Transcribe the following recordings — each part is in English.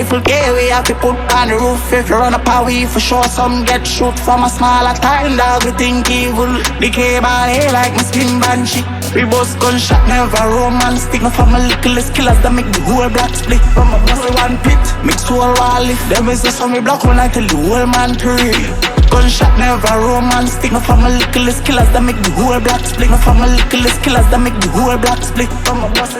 Rifle K, we have to put on the roof. If you run up a we for sure some get shoot from a smaller time. Dog, we think evil. The K-ball here like my skin banshee. We both gunshot, never romance. Stick no from a littlest killers that make the whole block split. From a bus one pit, mix whole wall lift. Them is the sun we block when I tell the whole man to read. Gunshot, never romance. Stick no from a littlest killers that make the whole block split. No from a littlest killers that make the whole block split. From a bus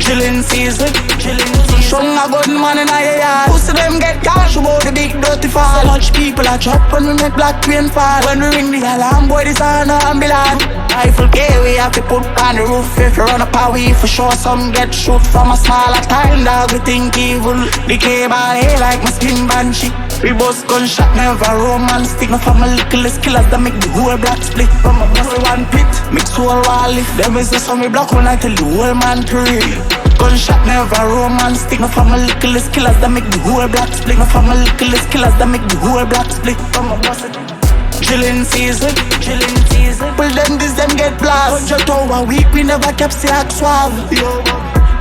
chillin' season, chillin' season. Strong a good man in a yard. Pussy them get cash about the big dirty fall. So much people are chop when we make black rain fall. When we ring the alarm, boy, this on ambulance. Rifle K, we have to put on the roof. If you run up a we for sure some get shoot from a smaller time. Dog, we think evil. The K-ball here like my skin banshee. We both gunshot, never romance. Stick no from a littlest killers that make the whole block split. From a bus one pit, mix whole wall lift. Them is the sun we block when I tell the whole man to read. Gunshot, never romance. Stick no from a littlest killers that make the whole block split. No from a littlest killers that make the whole block split. From a bus chillin' season, chillin' season. Well them this them get blast. 100 hour week we never kept say act suave.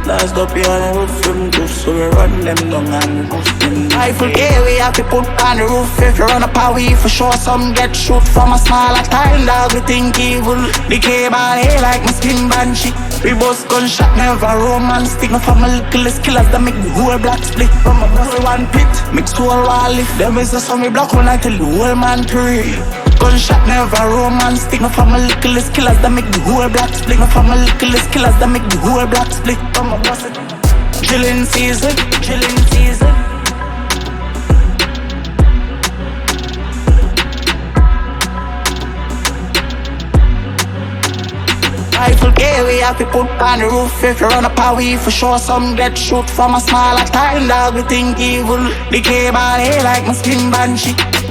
Last up here on the roof, them just so we run them down and bust them. Rifle K, we have to put on the roof. If you run up a we for sure some get shoot from a smaller time. Dog, we think evil. The K-ball here like my skin banshee. We both gunshot, never romance. Stick no from a littlest killers that make the whole block split. From a bus one pit, mix whole wall lift. Them is the sun we block when I tell the whole man to read. Gunshot, never romance. Stick no from a littlest killers that make the whole block split. No from a littlest killers that make the whole block split. From a bus chillin' season, chillin' season. Rifle K, we have to put on the roof. If you run up a we for sure some get shoot from a smaller time. Dog, we think evil. The K-ball here like my skin banshee.